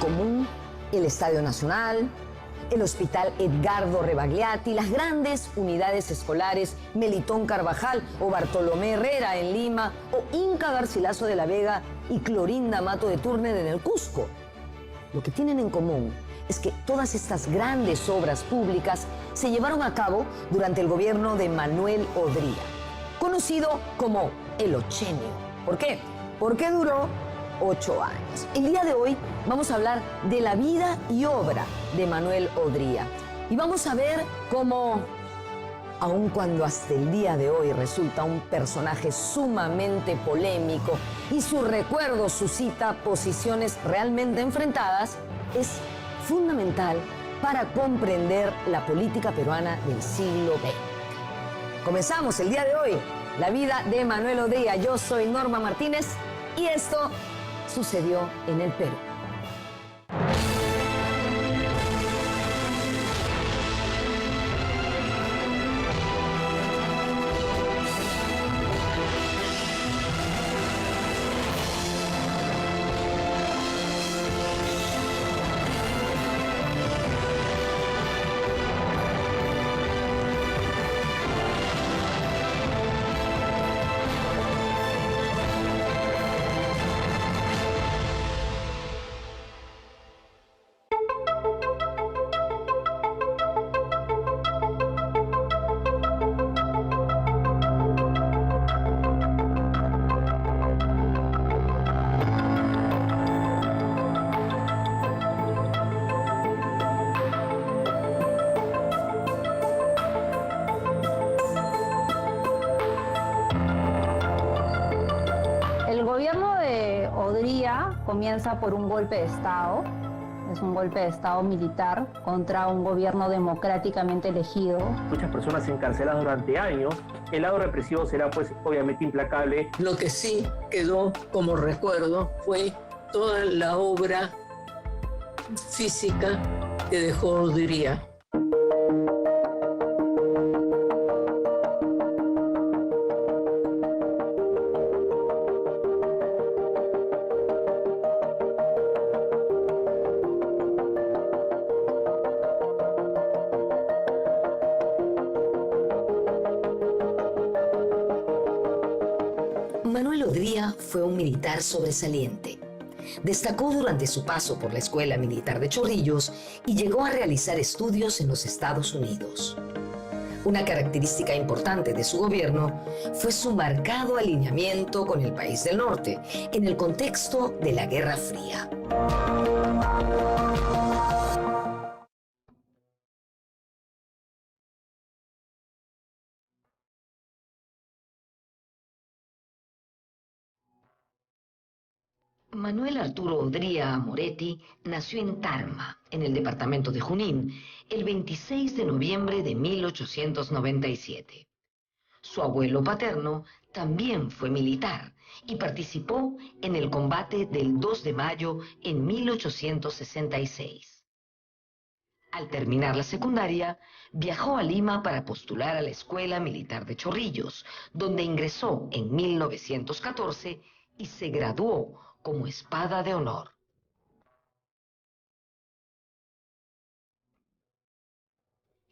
común el Estadio Nacional, el Hospital Edgardo Rebagliati, las grandes unidades escolares Melitón Carvajal o Bartolomé Herrera en Lima, o Inca Garcilaso de la Vega y Clorinda Mato de Túrner en el Cusco. Lo que tienen en común es que todas estas grandes obras públicas se llevaron a cabo durante el gobierno de Manuel Odría, conocido como el Ochenio. ¿Por qué? Porque duró 8 años. El día de hoy vamos a hablar de la vida y obra de Manuel Odría. Y vamos a ver cómo, aun cuando hasta el día de hoy resulta un personaje sumamente polémico y su recuerdo suscita posiciones realmente enfrentadas, es fundamental para comprender la política peruana del siglo XX. Comenzamos el día de hoy, la vida de Manuel Odría. Yo soy Norma Martínez y esto sucedió en el Perú. El gobierno de Odría comienza por un golpe de Estado. Es un golpe de Estado militar contra un gobierno democráticamente elegido. Muchas personas encarceladas durante años. El lado represivo será, pues, obviamente implacable. Lo que sí quedó como recuerdo fue toda la obra física que dejó Odría. Manuel Odría fue un militar sobresaliente. Destacó durante su paso por la Escuela Militar de Chorrillos y llegó a realizar estudios en los Estados Unidos. Una característica importante de su gobierno fue su marcado alineamiento con el país del norte en el contexto de la Guerra Fría. Manuel Arturo Odría Moretti nació en Tarma, en el departamento de Junín, el 26 de noviembre de 1897. Su abuelo paterno también fue militar y participó en el combate del 2 de mayo en 1866. Al terminar la secundaria, viajó a Lima para postular a la Escuela Militar de Chorrillos, donde ingresó en 1914 y se graduó como espada de honor.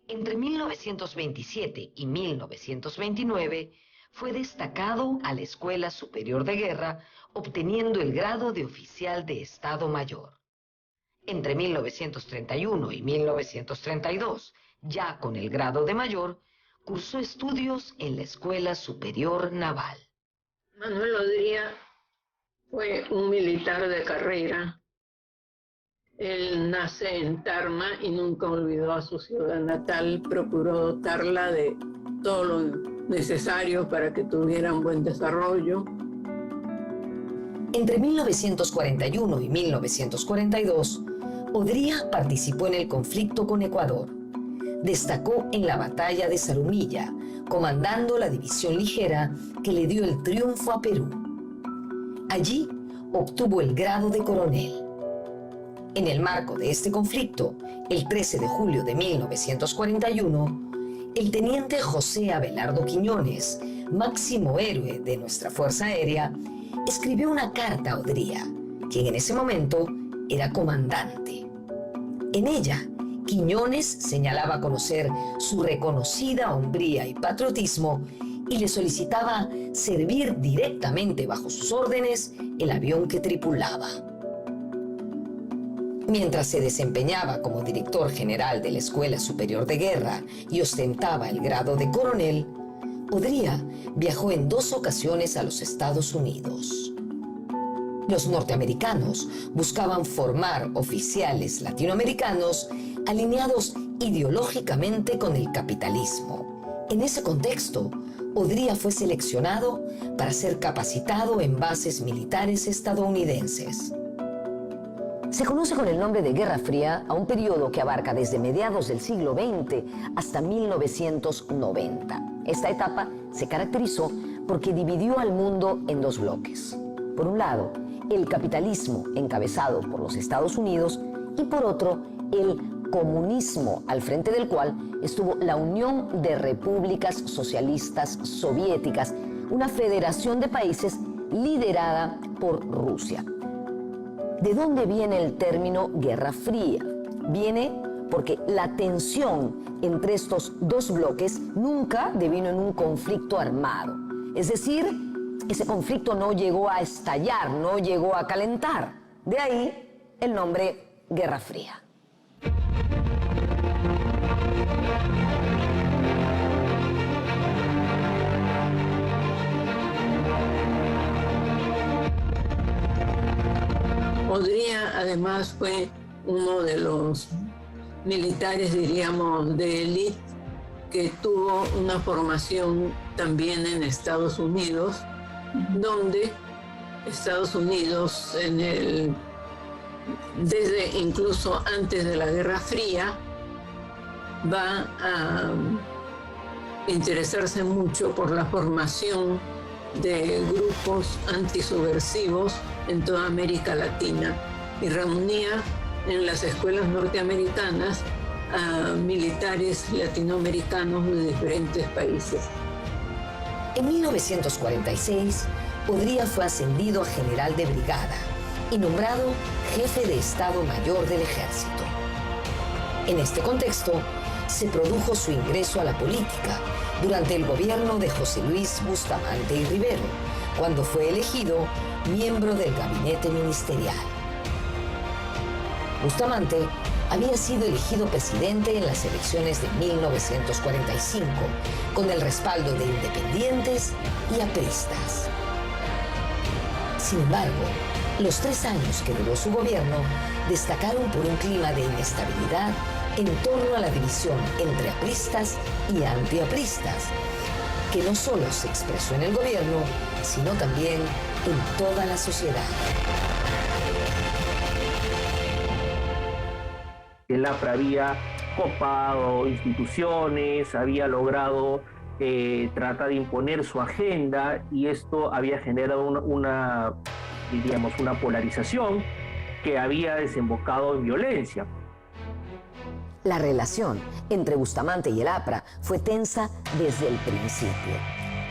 Entre 1927 y 1929 fue destacado a la Escuela Superior de Guerra, obteniendo el grado de oficial de Estado Mayor. Entre 1931 y 1932, ya con el grado de mayor, cursó estudios en la Escuela Superior Naval. Manuel Odría fue un militar de carrera. Él nace en Tarma y nunca olvidó a su ciudad natal. Procuró dotarla de todo lo necesario para que tuviera un buen desarrollo. Entre 1941 y 1942, Odría participó en el conflicto con Ecuador. Destacó en la batalla de Zarumilla, comandando la división ligera que le dio el triunfo a Perú. Allí obtuvo el grado de coronel. En el marco de este conflicto, el 13 de julio de 1941, el teniente José Abelardo Quiñones, máximo héroe de nuestra Fuerza Aérea, escribió una carta a Odría, quien en ese momento era comandante. En ella, Quiñones señalaba conocer su reconocida hombría y patriotismo y le solicitaba servir directamente bajo sus órdenes el avión que tripulaba. Mientras se desempeñaba como director general de la Escuela Superior de Guerra y ostentaba el grado de coronel, Odría viajó en 2 ocasiones a los Estados Unidos. Los norteamericanos buscaban formar oficiales latinoamericanos alineados ideológicamente con el capitalismo. En ese contexto, Odría fue seleccionado para ser capacitado en bases militares estadounidenses. Se conoce con el nombre de Guerra Fría a un periodo que abarca desde mediados del siglo XX hasta 1990. Esta etapa se caracterizó porque dividió al mundo en 2 bloques. Por un lado, el capitalismo encabezado por los Estados Unidos y por otro, el comunismo, al frente del cual estuvo la Unión de Repúblicas Socialistas Soviéticas, una federación de países liderada por Rusia. ¿De dónde viene el término Guerra Fría? Viene porque la tensión entre estos 2 bloques nunca devino en un conflicto armado. Es decir, ese conflicto no llegó a estallar, no llegó a calentar. De ahí el nombre Guerra Fría. Odría además fue uno de los militares, diríamos, de élite que tuvo una formación también en Estados Unidos, donde Estados Unidos desde incluso antes de la Guerra Fría va a interesarse mucho por la formación de grupos antisubversivos en toda América Latina y reunía en las escuelas norteamericanas a militares latinoamericanos de diferentes países. En 1946, Odría fue ascendido a general de brigada y nombrado jefe de Estado Mayor del Ejército. En este contexto, se produjo su ingreso a la política durante el gobierno de José Luis Bustamante y Rivero, cuando fue elegido miembro del gabinete ministerial. Bustamante había sido elegido presidente en las elecciones de 1945, con el respaldo de independientes y apristas. Sin embargo, los 3 años que duró su gobierno destacaron por un clima de inestabilidad en torno a la división entre apristas y antiapristas, que no solo se expresó en el gobierno, sino también en toda la sociedad. El APRA había copado instituciones, había logrado tratar de imponer su agenda, y esto había generado una polarización que había desembocado en violencia. La relación entre Bustamante y el APRA fue tensa desde el principio.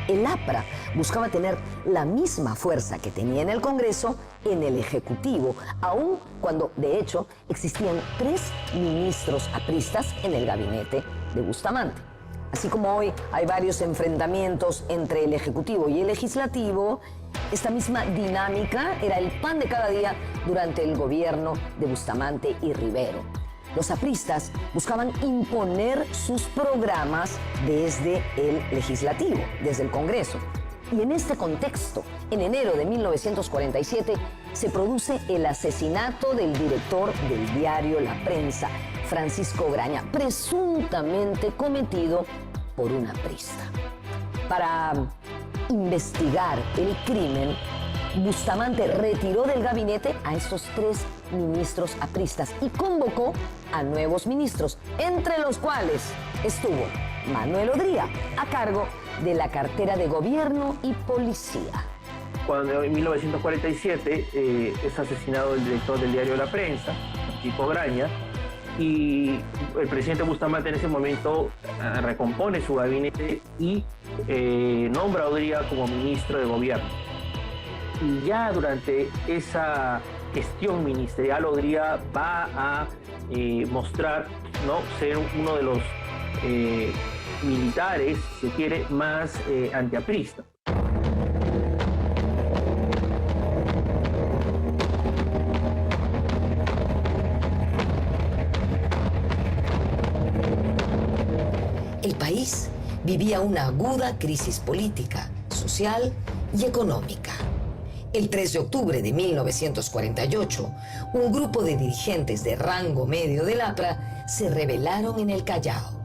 El APRA buscaba tener la misma fuerza que tenía en el Congreso en el Ejecutivo, aun cuando, de hecho, existían 3 ministros apristas en el gabinete de Bustamante. Así como hoy hay varios enfrentamientos entre el Ejecutivo y el Legislativo, esta misma dinámica era el pan de cada día durante el gobierno de Bustamante y Rivero. Los apristas buscaban imponer sus programas desde el Legislativo, desde el Congreso. Y en este contexto, en enero de 1947, se produce el asesinato del director del diario La Prensa, Francisco Graña, presuntamente cometido por un aprista. Para investigar el crimen, Bustamante retiró del gabinete a estos 3 ministros apristas y convocó a nuevos ministros, entre los cuales estuvo Manuel Odría, a cargo de la cartera de Gobierno y Policía. Cuando en 1947 es asesinado el director del diario La Prensa, Francisco Graña, y el presidente Bustamante en ese momento recompone su gabinete y nombra a Odría como ministro de Gobierno. Y ya durante esa gestión ministerial, Odría va a mostrar, ¿no?, ser uno de los militares, si se quiere, más antiapristas. El país vivía una aguda crisis política, social y económica. El 3 de octubre de 1948, un grupo de dirigentes de rango medio del APRA se rebelaron en el Callao.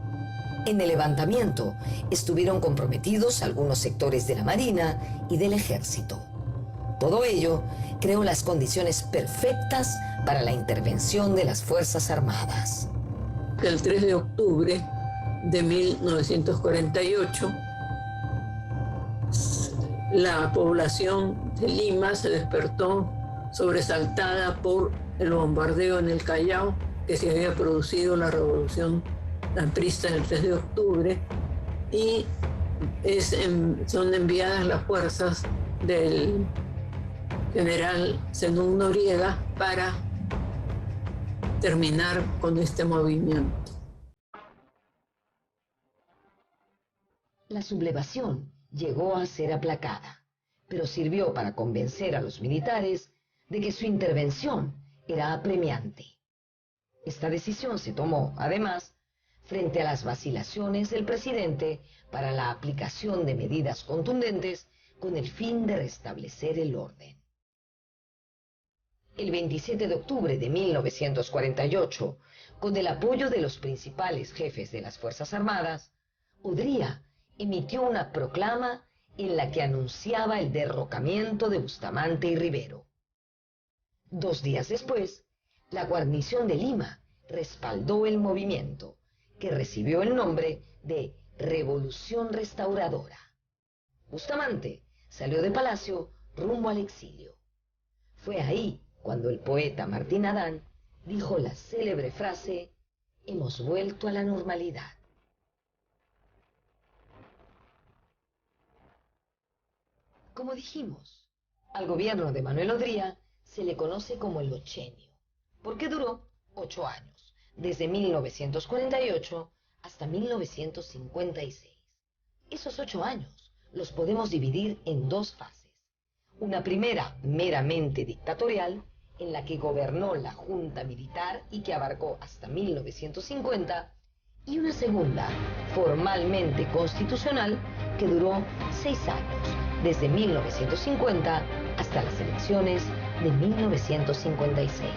En el levantamiento estuvieron comprometidos algunos sectores de la Marina y del Ejército. Todo ello creó las condiciones perfectas para la intervención de las Fuerzas Armadas. El 3 de octubre de 1948, la población de Lima se despertó sobresaltada por el bombardeo en el Callao que se había producido la revolución aprista el 3 de octubre y son enviadas las fuerzas del general Zenón Noriega para terminar con este movimiento. La sublevación llegó a ser aplacada, pero sirvió para convencer a los militares de que su intervención era apremiante. Esta decisión se tomó, además, frente a las vacilaciones del presidente para la aplicación de medidas contundentes con el fin de restablecer el orden. El 27 de octubre de 1948, con el apoyo de los principales jefes de las Fuerzas Armadas, Odría emitió una proclama en la que anunciaba el derrocamiento de Bustamante y Rivero. 2 días después, la guarnición de Lima respaldó el movimiento, que recibió el nombre de Revolución Restauradora. Bustamante salió de Palacio rumbo al exilio. Fue ahí cuando el poeta Martín Adán dijo la célebre frase: «Hemos vuelto a la normalidad». Como dijimos, al gobierno de Manuel Odría se le conoce como el ochenio, porque duró 8 años, desde 1948 hasta 1956. Esos 8 años los podemos dividir en 2 fases. Una primera meramente dictatorial, en la que gobernó la Junta Militar y que abarcó hasta 1950, y una segunda, formalmente constitucional, que duró 6 años, desde 1950 hasta las elecciones de 1956.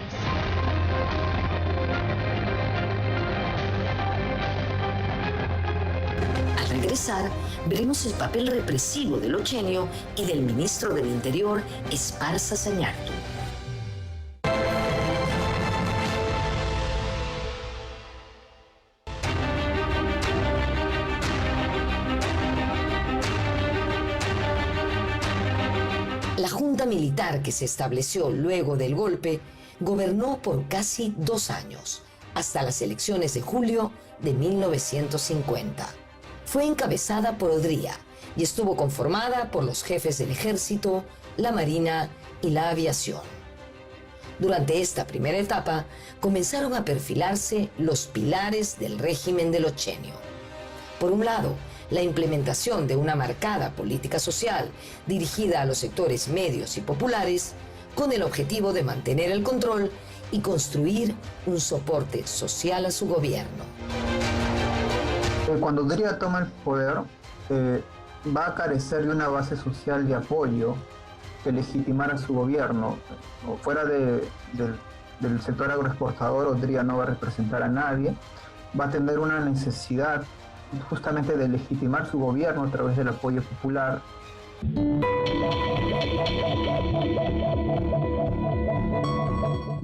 Al regresar, veremos el papel represivo del ochenio y del ministro del Interior, Esparza Sañartu. La Junta Militar que se estableció luego del golpe gobernó por casi 2 años, hasta las elecciones de julio de 1950. Fue encabezada por Odría y estuvo conformada por los jefes del Ejército, la Marina y la Aviación. Durante esta primera etapa comenzaron a perfilarse los pilares del régimen del ochenio. Por un lado, la implementación de una marcada política social dirigida a los sectores medios y populares, con el objetivo de mantener el control y construir un soporte social a su gobierno. Cuando Odría toma el poder, va a carecer de una base social de apoyo que legitimara su gobierno. Fuera del sector agroexportador, Odría no va a representar a nadie, va a tener una necesidad justamente de legitimar su gobierno a través del apoyo popular.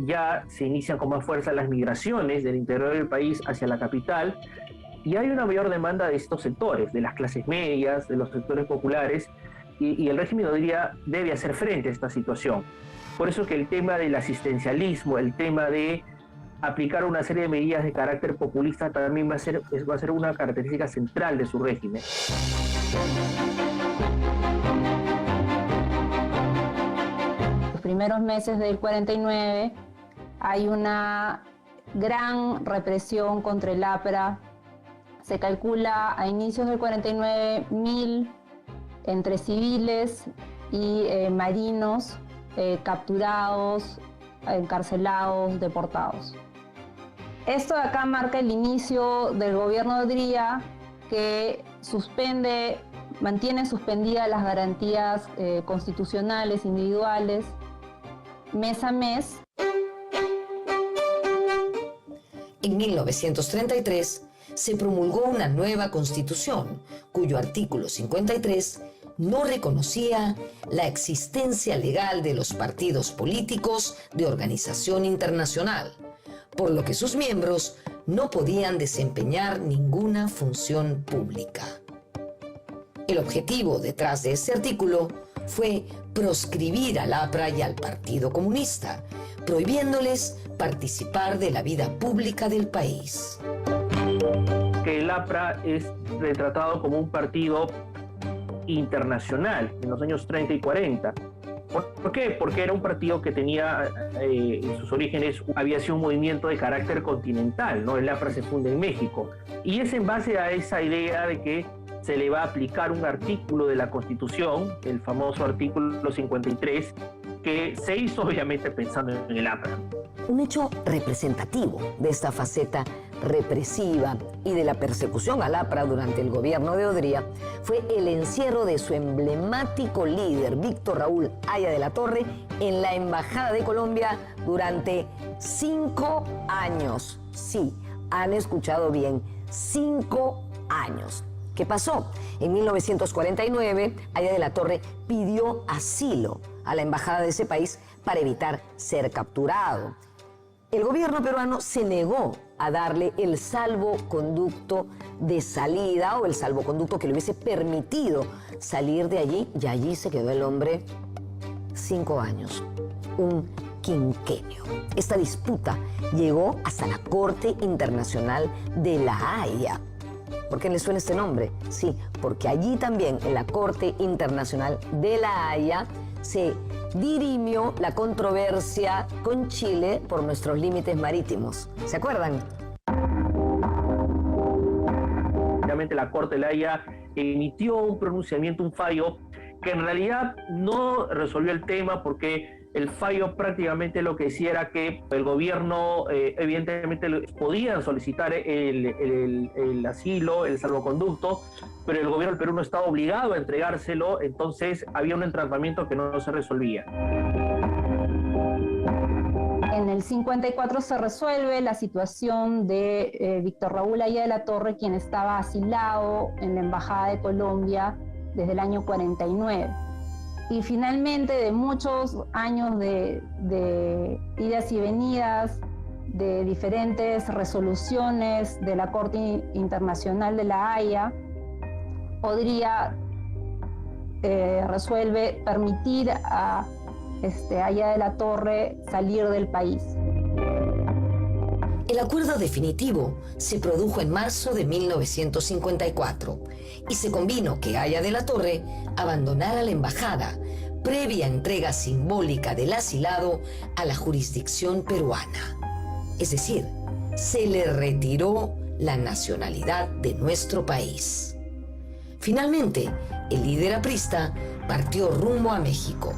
Ya se inician con más fuerza las migraciones del interior del país hacia la capital y hay una mayor demanda de estos sectores, de las clases medias, de los sectores populares, y el régimen Odría debe hacer frente a esta situación. Por eso que el tema del asistencialismo, el tema de aplicar una serie de medidas de carácter populista también va a ser una característica central de su régimen. primeros meses del 49 hay una gran represión contra el APRA. Se calcula a inicios del 49 1.000 entre civiles y marinos capturados, encarcelados, deportados. Esto de acá marca el inicio del gobierno de Odría, que mantiene suspendidas las garantías constitucionales individuales mes a mes. En 1933 se promulgó una nueva constitución, cuyo artículo 53 no reconocía la existencia legal de los partidos políticos de organización internacional, por lo que sus miembros no podían desempeñar ninguna función pública. El objetivo detrás de este artículo fue proscribir al APRA y al Partido Comunista, prohibiéndoles participar de la vida pública del país. Que el APRA es retratado como un partido internacional en los años 30 y 40. ¿Por qué? Porque era un partido que tenía en sus orígenes, había sido un movimiento de carácter continental, ¿no? El APRA se funda en México. Y es en base a esa idea de que se le va a aplicar un artículo de la Constitución, el famoso artículo 53, que se hizo obviamente pensando en el APRA. Un hecho representativo de esta faceta represiva y de la persecución al APRA durante el gobierno de Odría fue el encierro de su emblemático líder, Víctor Raúl Haya de la Torre, en la Embajada de Colombia durante 5 años. Sí, han escuchado bien, 5 años. ¿Qué pasó? En 1949, Haya de la Torre pidió asilo a la embajada de ese país para evitar ser capturado. El gobierno peruano se negó a darle el salvoconducto de salida o el salvoconducto que le hubiese permitido salir de allí, y allí se quedó el hombre 5 años, un quinquenio. Esta disputa llegó hasta la Corte Internacional de La Haya. ¿Por qué le suena este nombre? Sí, porque allí también, en la Corte Internacional de La Haya, se dirimió la controversia con Chile por nuestros límites marítimos. ¿Se acuerdan? Realmente la Corte de La Haya emitió un pronunciamiento, un fallo, que en realidad no resolvió el tema, porque el fallo prácticamente lo que decía era que el gobierno evidentemente podían solicitar el asilo, el salvoconducto, pero el gobierno del Perú no estaba obligado a entregárselo, entonces había un entrampamiento que no se resolvía. En el 54 se resuelve la situación de Víctor Raúl Haya de la Torre, quien estaba asilado en la Embajada de Colombia desde el año 49. Y finalmente, de muchos años de idas y venidas, de diferentes resoluciones de la Corte Internacional de La Haya, Odría resuelve permitir a Haya de la Torre salir del país. El acuerdo definitivo se produjo en marzo de 1954 y se convino que Haya de la Torre abandonara la embajada, previa entrega simbólica del asilado a la jurisdicción peruana. Es decir, se le retiró la nacionalidad de nuestro país. Finalmente, el líder aprista partió rumbo a México.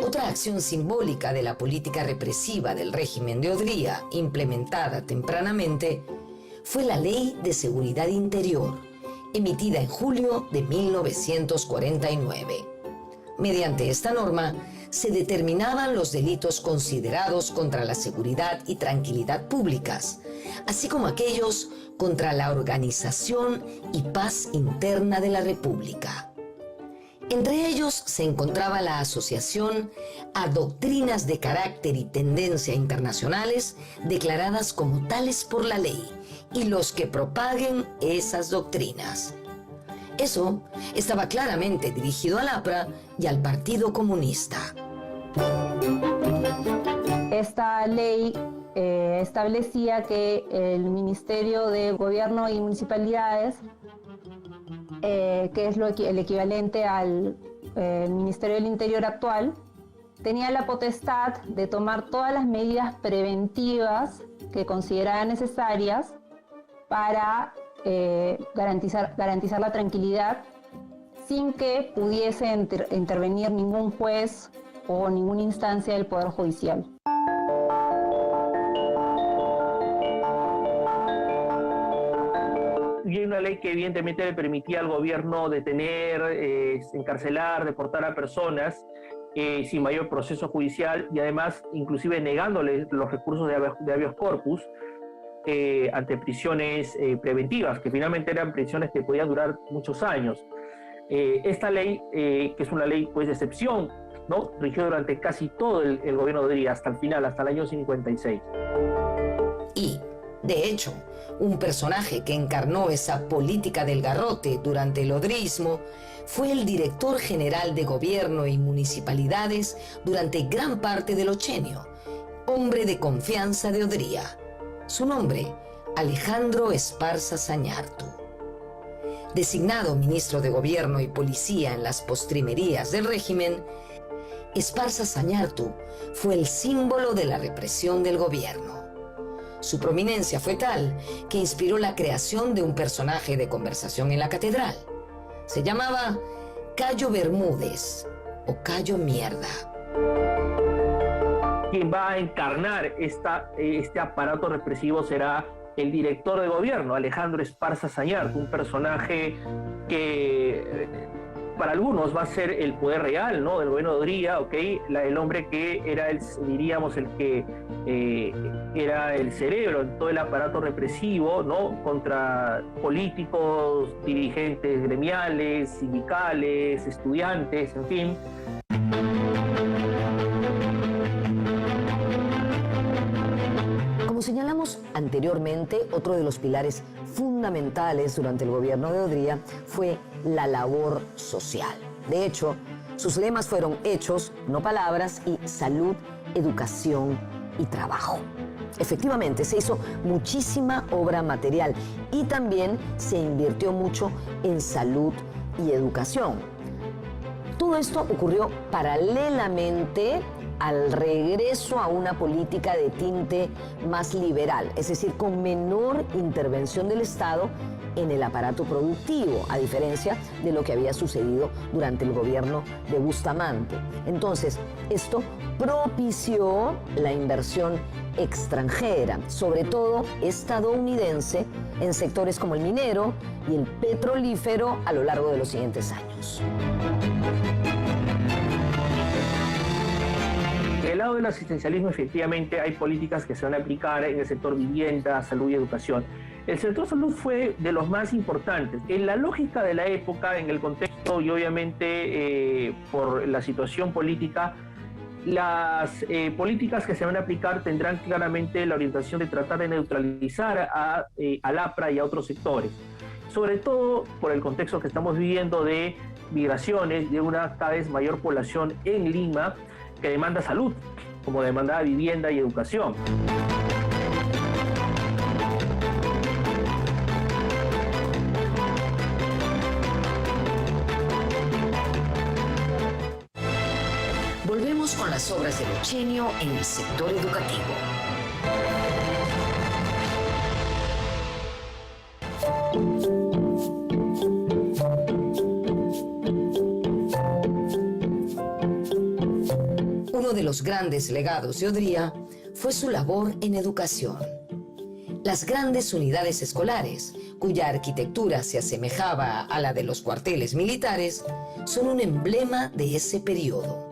Otra acción simbólica de la política represiva del régimen de Odría, implementada tempranamente, fue la Ley de Seguridad Interior, emitida en julio de 1949. Mediante esta norma, se determinaban los delitos considerados contra la seguridad y tranquilidad públicas, así como aquellos contra la organización y paz interna de la República. Entre ellos se encontraba la asociación a doctrinas de carácter y tendencia internacionales declaradas como tales por la ley y los que propaguen esas doctrinas. Eso estaba claramente dirigido al APRA y al Partido Comunista. Esta ley establecía que el Ministerio de Gobierno y Municipalidades que es el equivalente al Ministerio del Interior actual, tenía la potestad de tomar todas las medidas preventivas que consideraba necesarias para garantizar la tranquilidad sin que pudiese intervenir ningún juez o ninguna instancia del Poder Judicial. Y hay una ley que evidentemente le permitía al gobierno detener, encarcelar, deportar a personas sin mayor proceso judicial y además inclusive negándole los recursos de habeas corpus ante prisiones preventivas, que finalmente eran prisiones que podían durar muchos años. Esta ley, que es una ley pues, de excepción, ¿no? Rigió durante casi todo el gobierno de Odría, hasta el final, hasta el año 56. Y, de hecho, un personaje que encarnó esa política del garrote durante el odrismo fue el director general de gobierno y municipalidades durante gran parte del ochenio, hombre de confianza de Odría. Su nombre, Alejandro Esparza Zañartu. Designado ministro de Gobierno y Policía en las postrimerías del régimen, Esparza Zañartu fue el símbolo de la represión del gobierno. Su prominencia fue tal que inspiró la creación de un personaje de conversación en la catedral. Se llamaba Cayo Bermúdez o Cayo Mierda. Quien va a encarnar este aparato represivo será el director de gobierno, Alejandro Esparza Zañartu, un personaje que para algunos va a ser el poder real, ¿no?, del gobierno de Odría, el hombre que era diríamos el que era el cerebro en todo el aparato represivo, ¿no?, contra políticos, dirigentes gremiales, sindicales, estudiantes, en fin. Como señalamos anteriormente, otro de los pilares fundamentales durante el gobierno de Odría fue la labor social. De hecho, sus lemas fueron hechos, no palabras, y salud, educación y trabajo. Efectivamente, se hizo muchísima obra material y también se invirtió mucho en salud y educación. Todo esto ocurrió paralelamente al regreso a una política de tinte más liberal, es decir, con menor intervención del Estado en el aparato productivo, a diferencia de lo que había sucedido durante el gobierno de Bustamante. Entonces, esto propició la inversión extranjera, sobre todo estadounidense, en sectores como el minero y el petrolífero a lo largo de los siguientes años. Del lado del asistencialismo, efectivamente, hay políticas que se van a aplicar en el sector vivienda, salud y educación. El sector salud fue de los más importantes. En la lógica de la época, en el contexto y obviamente por la situación política, las políticas que se van a aplicar tendrán claramente la orientación de tratar de neutralizar al APRA y a otros sectores. Sobre todo por el contexto que estamos viviendo de migraciones, de una cada vez mayor población en Lima, que demanda salud, como demanda vivienda y educación. Volvemos con las obras del ochenio en el sector educativo. Uno de los grandes legados de Odría fue su labor en educación. Las grandes unidades escolares, cuya arquitectura se asemejaba a la de los cuarteles militares, son un emblema de ese periodo.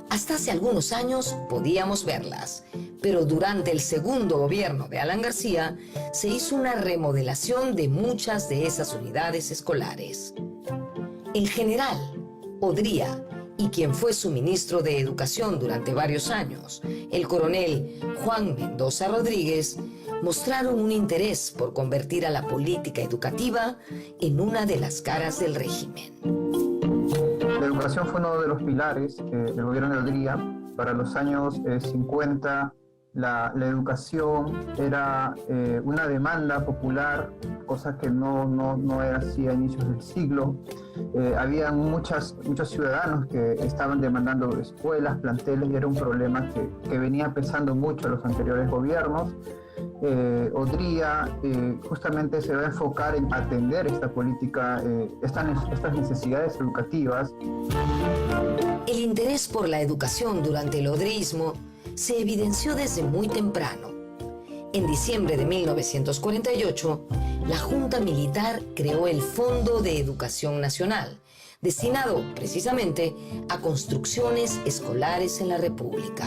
Hasta hace algunos años podíamos verlas, pero durante el segundo gobierno de Alan García se hizo una remodelación de muchas de esas unidades escolares. En general, Odría y quien fue su ministro de Educación durante varios años, el coronel Juan Mendoza Rodríguez, mostraron un interés por convertir a la política educativa en una de las caras del régimen. La educación fue uno de los pilares del gobierno de Odría para los años 50 La educación era una demanda popular, cosa que no era así a inicios del siglo. Había muchos ciudadanos que estaban demandando escuelas, planteles, y era un problema que venía pesando mucho a los anteriores gobiernos. Odría justamente se va a enfocar en atender esta política, estas necesidades educativas. El interés por la educación durante el odrismo se evidenció desde muy temprano. En diciembre de 1948, la Junta Militar creó el Fondo de Educación Nacional, destinado precisamente a construcciones escolares en la República.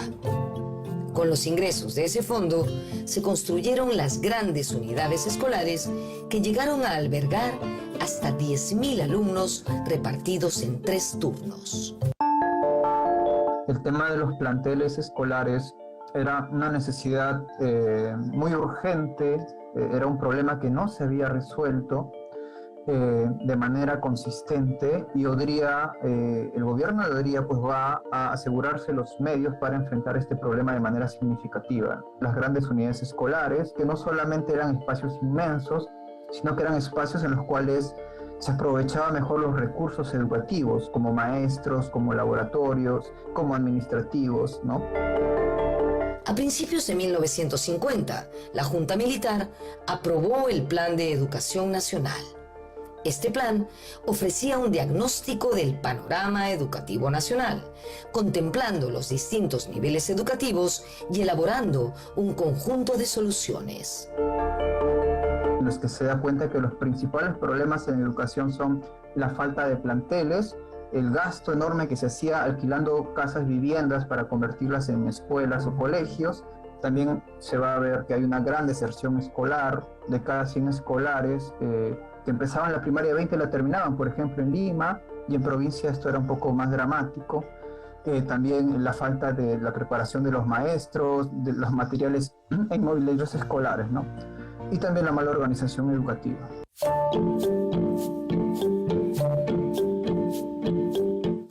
Con los ingresos de ese fondo, se construyeron las grandes unidades escolares que llegaron a albergar hasta 10.000 alumnos repartidos en 3 turnos. El tema de los planteles escolares era una necesidad muy urgente, era un problema que no se había resuelto de manera consistente, y Odría, el gobierno de Odría pues va a asegurarse los medios para enfrentar este problema de manera significativa. Las grandes unidades escolares, que no solamente eran espacios inmensos, sino que eran espacios en los cuales se aprovechaba mejor los recursos educativos, como maestros, como laboratorios, como administrativos, ¿no? A principios de 1950, la Junta Militar aprobó el Plan de Educación Nacional. Este plan ofrecía un diagnóstico del panorama educativo nacional, contemplando los distintos niveles educativos y elaborando un conjunto de soluciones. En los que se da cuenta que los principales problemas en educación son la falta de planteles, el gasto enorme que se hacía alquilando casas viviendas para convertirlas en escuelas o colegios. También se va a ver que hay una gran deserción escolar. De cada 100 escolares que empezaban la primaria, 20 la terminaban, por ejemplo, en Lima, y en provincia esto era un poco más dramático. También la falta de la preparación de los maestros, de los materiales en mobiliarios escolares, ¿no? Y también la mala organización educativa.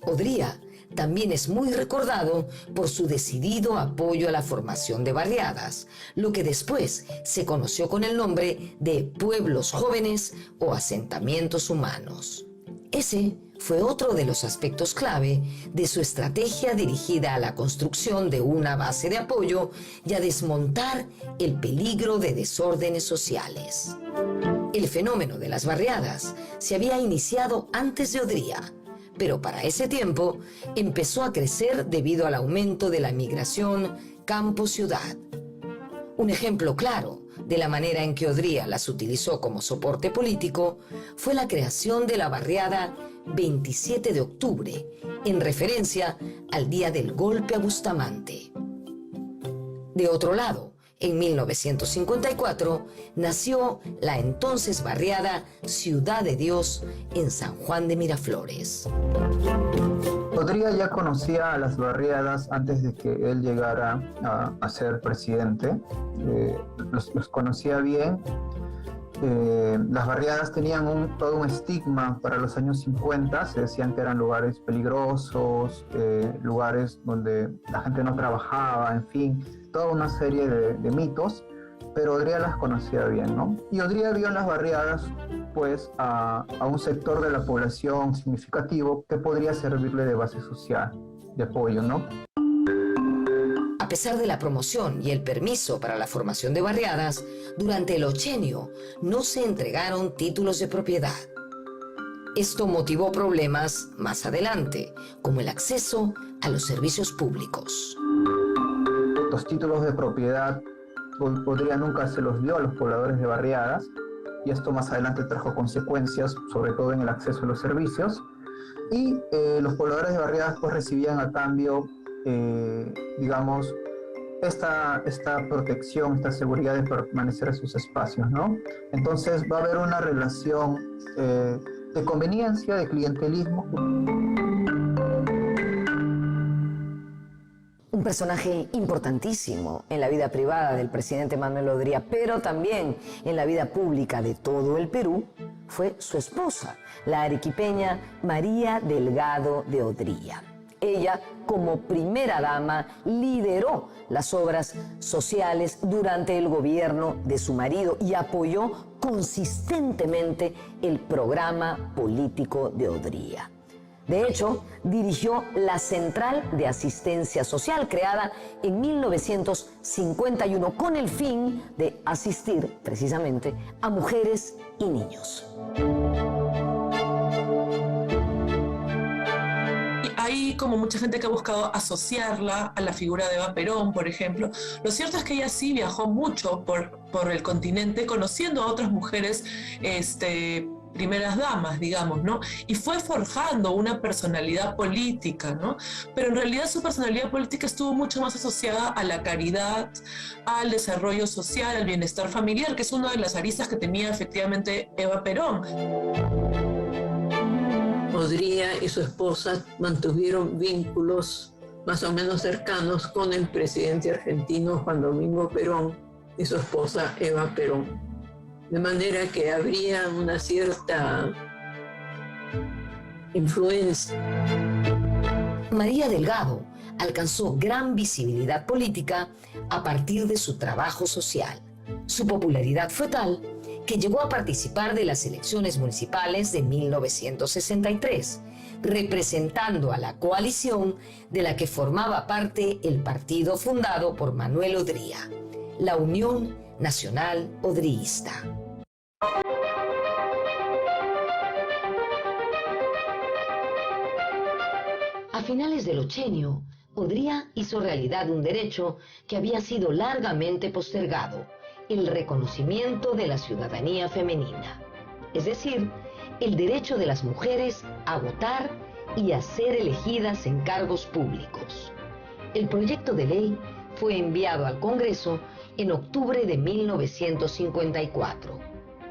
Odría también es muy recordado por su decidido apoyo a la formación de barriadas, lo que después se conoció con el nombre de pueblos jóvenes o asentamientos humanos. Ese fue otro de los aspectos clave de su estrategia dirigida a la construcción de una base de apoyo y a desmontar el peligro de desórdenes sociales. El fenómeno de las barriadas se había iniciado antes de Odría, pero para ese tiempo empezó a crecer debido al aumento de la migración campo-ciudad. Un ejemplo claro de la manera en que Odría las utilizó como soporte político fue la creación de la barriada 27 de octubre, en referencia al día del golpe a Bustamante. De otro lado, en 1954 nació la entonces barriada Ciudad de Dios en San Juan de Miraflores. Odría ya conocía a las barriadas antes de que él llegara a ser presidente. Los conocía bien. Las barriadas tenían todo un estigma para los años 50, se decían que eran lugares peligrosos, lugares donde la gente no trabajaba, en fin, toda una serie de mitos, pero Odría las conocía bien, ¿no? Y Odría vio en las barriadas, pues, a un sector de la población significativo que podría servirle de base social, de apoyo, ¿no? A pesar de la promoción y el permiso para la formación de barriadas, durante el ochenio no se entregaron títulos de propiedad. Esto motivó problemas más adelante, como el acceso a los servicios públicos. Los títulos de propiedad Odría nunca se los dio a los pobladores de barriadas, y esto más adelante trajo consecuencias, sobre todo en el acceso a los servicios. Y los pobladores de barriadas pues recibían a cambio, digamos, esta protección, esta seguridad de permanecer en sus espacios, ¿no? Entonces va a haber una relación de conveniencia, de clientelismo. Un personaje importantísimo en la vida privada del presidente Manuel Odría, pero también en la vida pública de todo el Perú, fue su esposa, la arequipeña María Delgado de Odría. Ella, como primera dama, lideró las obras sociales durante el gobierno de su marido y apoyó consistentemente el programa político de Odría. De hecho, dirigió la Central de Asistencia Social, creada en 1951 con el fin de asistir precisamente a mujeres y niños. Hay como mucha gente que ha buscado asociarla a la figura de Eva Perón, por ejemplo. Lo cierto es que ella sí viajó mucho por el continente, conociendo a otras mujeres primeras damas, digamos, ¿no? Y fue forjando una personalidad política, ¿no? Pero en realidad su personalidad política estuvo mucho más asociada a la caridad, al desarrollo social, al bienestar familiar, que es una de las aristas que tenía efectivamente Eva Perón. Odría y su esposa mantuvieron vínculos más o menos cercanos con el presidente argentino Juan Domingo Perón y su esposa Eva Perón. De manera que habría una cierta influencia. María Delgado alcanzó gran visibilidad política a partir de su trabajo social. Su popularidad fue tal que llegó a participar de las elecciones municipales de 1963, representando a la coalición de la que formaba parte el partido fundado por Manuel Odría, la Unión Nacional Odriista. A finales del Ochenio, Odría hizo realidad un derecho que había sido largamente postergado, el reconocimiento de la ciudadanía femenina, es decir, el derecho de las mujeres a votar y a ser elegidas en cargos públicos. El proyecto de ley fue enviado al Congreso en octubre de 1954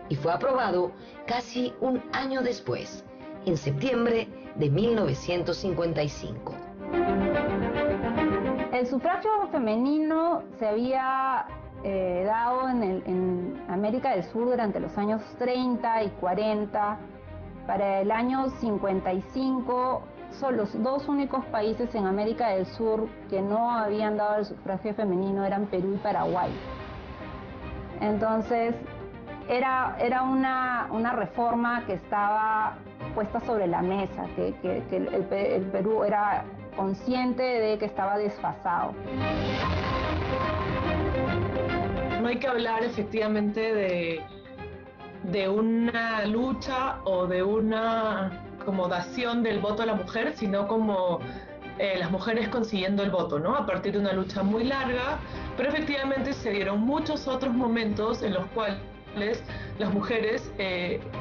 y fue aprobado casi un año después, en septiembre de 1955. El sufragio femenino se había dado en América del Sur durante los años 30 y 40. Para el año 55, son los dos únicos países en América del Sur que no habían dado el sufragio femenino eran Perú y Paraguay. Entonces, era una reforma que estaba puesta sobre la mesa, que el Perú era consciente de que estaba desfasado. No hay que hablar efectivamente de una lucha o de una acomodación del voto a la mujer, sino como las mujeres consiguiendo el voto, ¿no? A partir de una lucha muy larga, pero efectivamente se dieron muchos otros momentos en los cuales las mujeres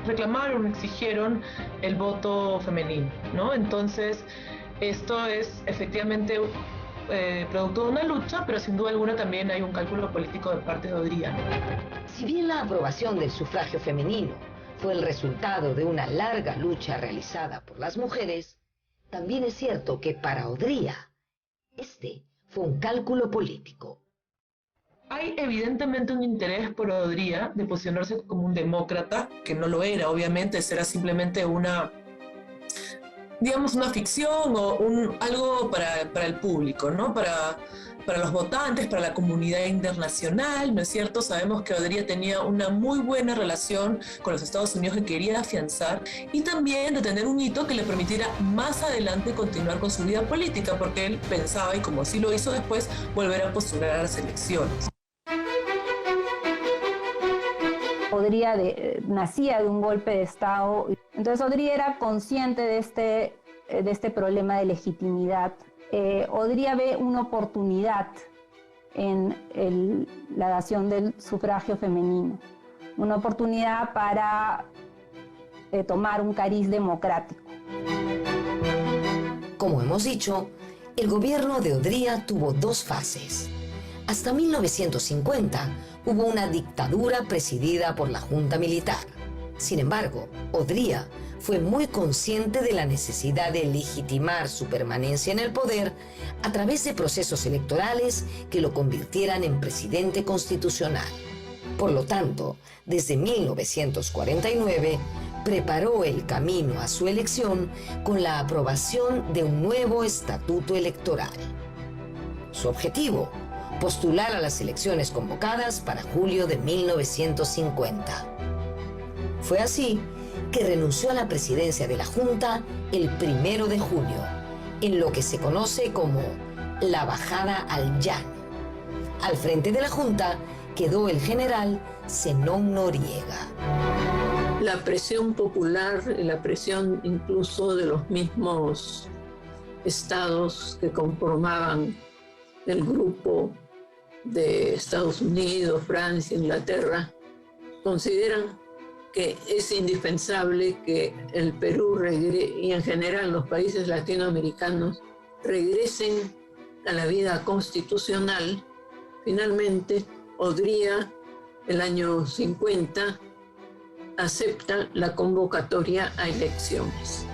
reclamaron, exigieron el voto femenino, ¿no? Entonces, esto es efectivamente producto de una lucha, pero sin duda alguna también hay un cálculo político de parte de Odría, ¿no? Si bien la aprobación del sufragio femenino fue el resultado de una larga lucha realizada por las mujeres, también es cierto que para Odría este fue un cálculo político. Hay evidentemente un interés por Odría de posicionarse como un demócrata, que no lo era, obviamente, era simplemente una ficción o algo para el público, ¿no? Para los votantes, para la comunidad internacional, ¿no es cierto? Sabemos que Odría tenía una muy buena relación con los Estados Unidos que quería afianzar y también de tener un hito que le permitiera más adelante continuar con su vida política, porque él pensaba, y como así lo hizo después, volver a postular a las elecciones. Odría nacía de un golpe de Estado, entonces Odría era consciente de este problema de legitimidad. Odría ve una oportunidad en la dación del sufragio femenino, una oportunidad para tomar un cariz democrático. Como hemos dicho, el gobierno de Odría tuvo dos fases. Hasta 1950 hubo una dictadura presidida por la Junta Militar. Sin embargo, Odría fue muy consciente de la necesidad de legitimar su permanencia en el poder a través de procesos electorales que lo convirtieran en presidente constitucional. Por lo tanto, desde 1949 preparó el camino a su elección con la aprobación de un nuevo estatuto electoral. Su objetivo, postular a las elecciones convocadas para julio de 1950. Fue así que renunció a la presidencia de la Junta el 1 de junio, en lo que se conoce como la Bajada al Llano. Al frente de la Junta quedó el general Zenón Noriega. La presión popular, la presión incluso de los mismos estados que conformaban el grupo de Estados Unidos, Francia, Inglaterra, consideran que es indispensable que el Perú y en general los países latinoamericanos regresen a la vida constitucional. Finalmente, Odría, el año 50, acepta la convocatoria a elecciones.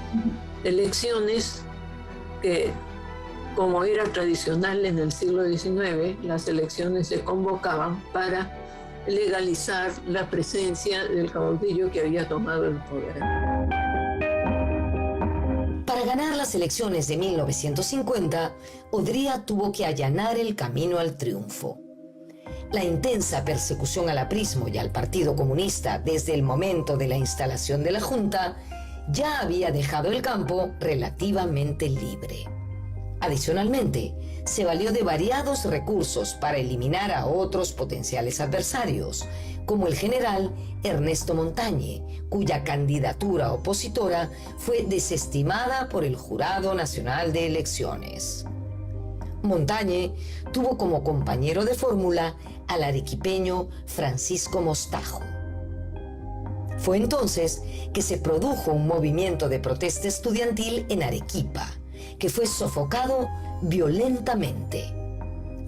Elecciones que, como era tradicional en el siglo XIX, las elecciones se convocaban para legalizar la presencia del caudillo que había tomado el poder. Para ganar las elecciones de 1950, Odría tuvo que allanar el camino al triunfo. La intensa persecución al aprismo y al Partido Comunista desde el momento de la instalación de la Junta ya había dejado el campo relativamente libre. Adicionalmente, se valió de variados recursos para eliminar a otros potenciales adversarios, como el general Ernesto Montañe, cuya candidatura opositora fue desestimada por el Jurado Nacional de Elecciones. Montañe tuvo como compañero de fórmula al arequipeño Francisco Mostajo. Fue entonces que se produjo un movimiento de protesta estudiantil en Arequipa, que fue sofocado violentamente.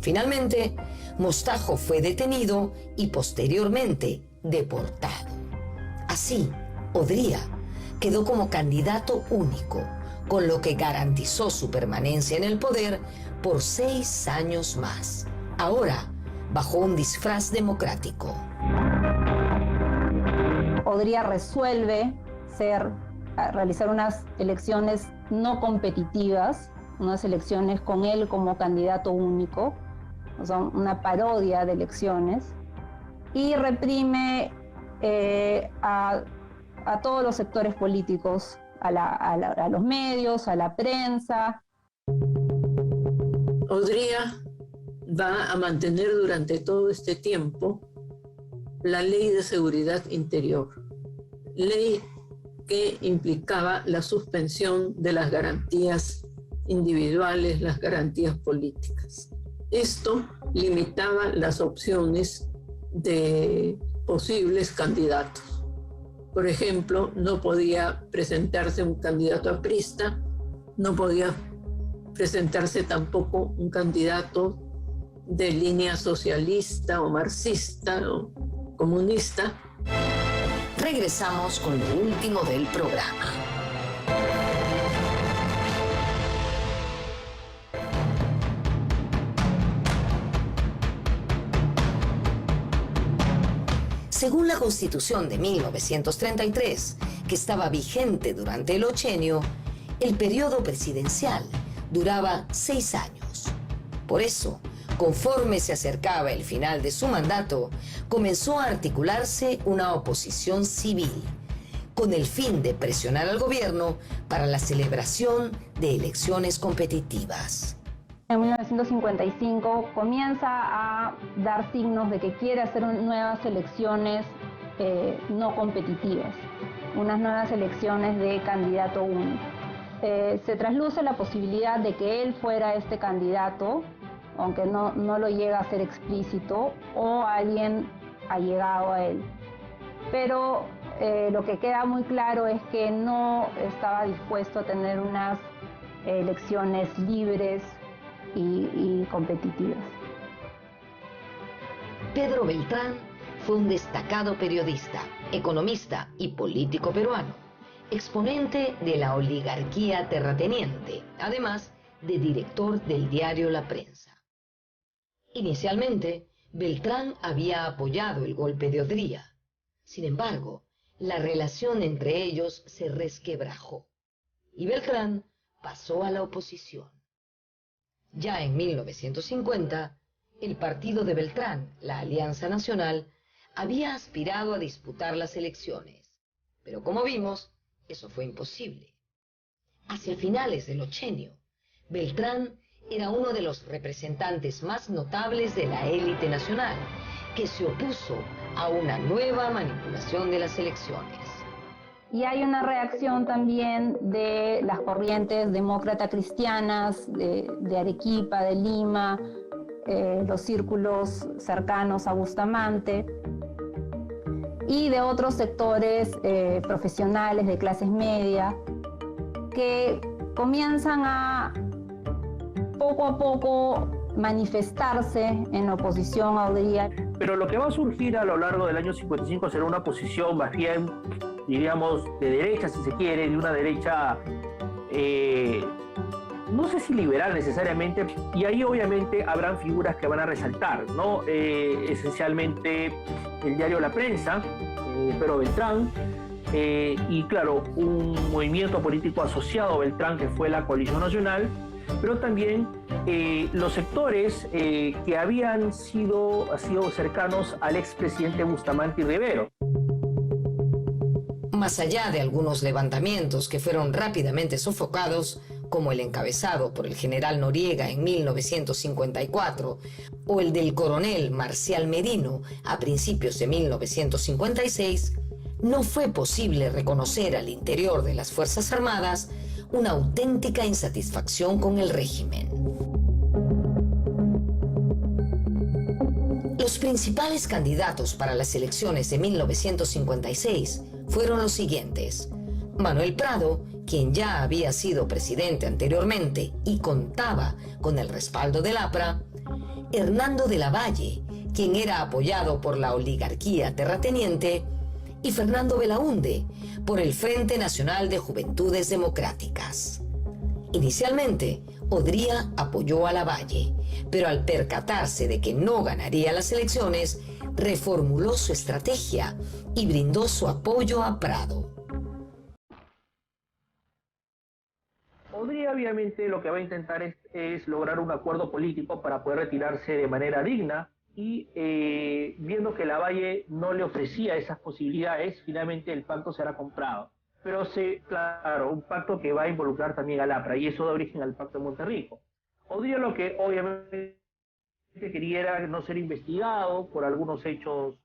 Finalmente, Mostajo fue detenido y posteriormente deportado. Así, Odría quedó como candidato único, con lo que garantizó su permanencia en el poder por 6 años más, ahora bajo un disfraz democrático. Odría resuelve realizar unas elecciones no competitivas, unas elecciones con él como candidato único, o sea, una parodia de elecciones, y reprime a todos los sectores políticos, a los medios, a la prensa. Odría va a mantener durante todo este tiempo la Ley de Seguridad Interior, ley que implicaba la suspensión de las garantías individuales, las garantías políticas. Esto limitaba las opciones de posibles candidatos. Por ejemplo, no podía presentarse un candidato aprista, no podía presentarse tampoco un candidato de línea socialista o marxista o comunista. Regresamos con lo último del programa. Según la Constitución de 1933, que estaba vigente durante el ochenio, el periodo presidencial duraba 6 años. Por eso, conforme se acercaba el final de su mandato, comenzó a articularse una oposición civil, con el fin de presionar al gobierno para la celebración de elecciones competitivas. En 1955 comienza a dar signos de que quiere hacer nuevas elecciones no competitivas, unas nuevas elecciones de candidato único. Se trasluce la posibilidad de que él fuera este candidato, aunque no lo llega a hacer explícito, o alguien allegado a él. Pero lo que queda muy claro es que no estaba dispuesto a tener unas elecciones libres y competitivas. Pedro Beltrán fue un destacado periodista, economista y político peruano, exponente de la oligarquía terrateniente, además de director del diario La Prensa. Inicialmente, Beltrán había apoyado el golpe de Odría. Sin embargo, La relación entre ellos se resquebrajó y Beltrán pasó a la oposición. Ya en 1950, el partido de Beltrán, la Alianza Nacional, había aspirado a disputar las elecciones, pero como vimos, eso fue imposible. Hacia finales del ochenio, Beltrán era uno de los representantes más notables de la élite nacional, que se opuso a una nueva manipulación de las elecciones. Y hay una reacción también de las corrientes demócrata cristianas de Arequipa, de Lima, los círculos cercanos a Bustamante, y de otros sectores profesionales de clases media, que comienzan a poco manifestarse en oposición a Odría. Pero lo que va a surgir a lo largo del año 55 será una posición más bien, diríamos, de derecha, si se quiere, de una derecha, no sé si liberal necesariamente, y ahí obviamente habrán figuras que van a resaltar, ¿no? Esencialmente el diario La Prensa, Pedro Beltrán, y claro, un movimiento político asociado a Beltrán que fue la Coalición Nacional, pero también los sectores que habían sido cercanos al expresidente Bustamante y Rivero. Más allá de algunos levantamientos que fueron rápidamente sofocados, como el encabezado por el general Noriega en 1954 o el del coronel Marcial Merino a principios de 1956, no fue posible reconocer al interior de las Fuerzas Armadas una auténtica insatisfacción con el régimen. Los principales candidatos para las elecciones de 1956 fueron los siguientes: Manuel Prado, quien ya había sido presidente anteriormente y contaba con el respaldo del APRA; Hernando de la Valle, quien era apoyado por la oligarquía terrateniente; y Fernando Belaúnde, por el Frente Nacional de Juventudes Democráticas. Inicialmente, Odría apoyó a Lavalle, pero al percatarse de que no ganaría las elecciones, reformuló su estrategia y brindó su apoyo a Prado. Odría obviamente lo que va a intentar es lograr un acuerdo político para poder retirarse de manera digna, y viendo que Lavalle no le ofrecía esas posibilidades, finalmente el pacto será comprado. Pero claro, un pacto que va a involucrar también al APRA, y eso da origen al pacto de Monterrico. Odría lo que obviamente quería era no ser investigado por algunos hechos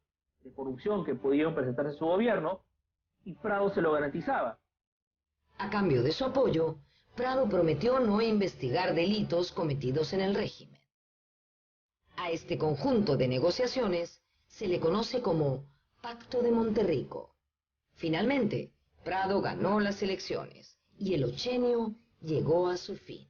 de corrupción que pudieron presentarse en su gobierno, y Prado se lo garantizaba. A cambio de su apoyo, Prado prometió no investigar delitos cometidos en el régimen. A este conjunto de negociaciones se le conoce como Pacto de Monterrico. Finalmente, Prado ganó las elecciones y el ochenio llegó a su fin.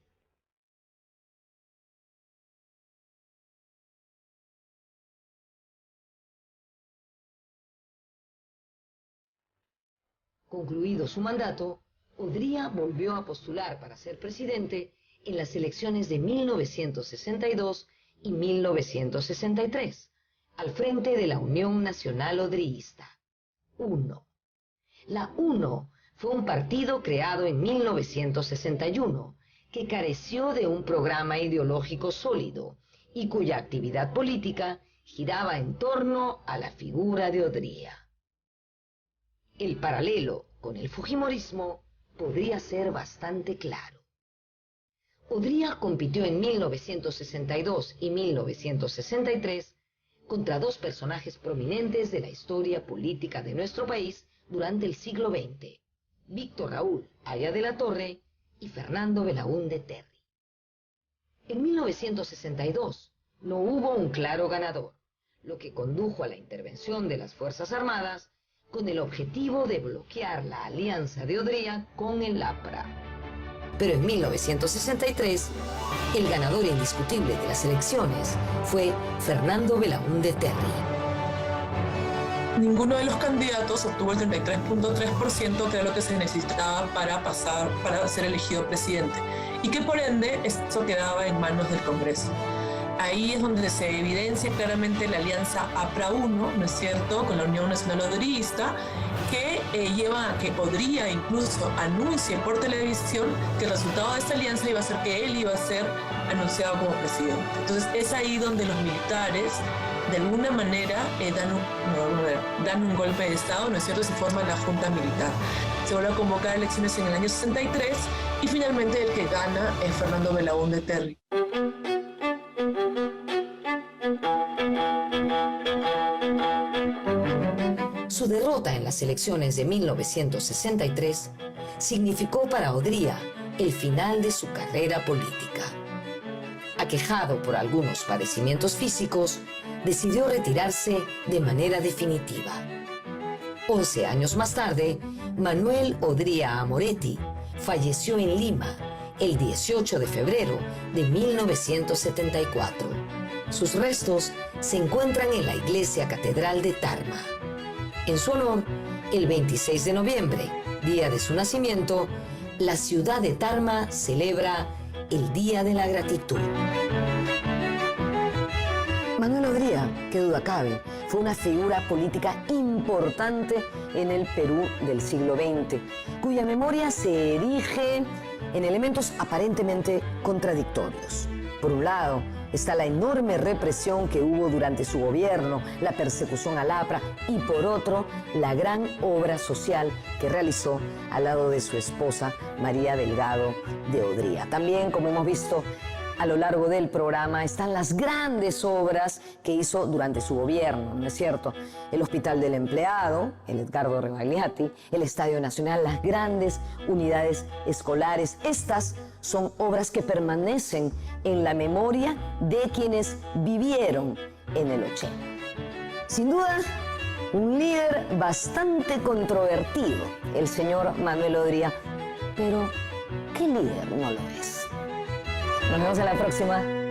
Concluido su mandato, Odría volvió a postular para ser presidente en las elecciones de 1962 y 1963, al frente de la Unión Nacional Odrillista, UNO. La UNO fue un partido creado en 1961 que careció de un programa ideológico sólido y cuya actividad política giraba en torno a la figura de Odría. El paralelo con el fujimorismo podría ser bastante claro. Odría compitió en 1962 y 1963 contra dos personajes prominentes de la historia política de nuestro país durante el siglo XX, Víctor Raúl Haya de la Torre y Fernando Belaúnde Terry. En 1962 no hubo un claro ganador, lo que condujo a la intervención de las Fuerzas Armadas con el objetivo de bloquear la alianza de Odría con el APRA. Pero en 1963, el ganador indiscutible de las elecciones fue Fernando Belaúnde Terry. Ninguno de los candidatos obtuvo el 33.3%, que era lo que se necesitaba para ser elegido presidente, y que por ende esto quedaba en manos del Congreso. Ahí es donde se evidencia claramente la alianza APRA-UNO, ¿no es cierto?, con la Unión Nacional Odrillista, que llevan a que Odría incluso anuncie por televisión que el resultado de esta alianza iba a ser que él iba a ser anunciado como presidente. Entonces es ahí donde los militares de alguna manera dan un golpe de Estado, ¿no es cierto? Se forma la Junta Militar. Se vuelve a convocar elecciones en el año 63 y finalmente el que gana es Fernando Belaúnde Terry. Su derrota en las elecciones de 1963 significó para Odría el final de su carrera política. Aquejado por algunos padecimientos físicos, decidió retirarse de manera definitiva. 11 años más tarde, Manuel Odría Amoretti falleció en Lima el 18 de febrero de 1974. Sus restos se encuentran en la Iglesia Catedral de Tarma. En su honor, el 26 de noviembre, día de su nacimiento, la ciudad de Tarma celebra el Día de la Gratitud. Manuel Odría, qué duda cabe, fue una figura política importante en el Perú del siglo XX, cuya memoria se erige en elementos aparentemente contradictorios. Por un lado, está la enorme represión que hubo durante su gobierno, la persecución al APRA, y por otro, la gran obra social que realizó al lado de su esposa María Delgado de Odría. También, como hemos visto a lo largo del programa, están las grandes obras que hizo durante su gobierno, ¿no es cierto? El Hospital del Empleado, el Edgardo Rebagliati, el Estadio Nacional, las grandes unidades escolares. Estas son obras que permanecen en la memoria de quienes vivieron en el 80. Sin duda, un líder bastante controvertido, el señor Manuel Odría, pero ¿qué líder no lo es? Nos vemos en la próxima.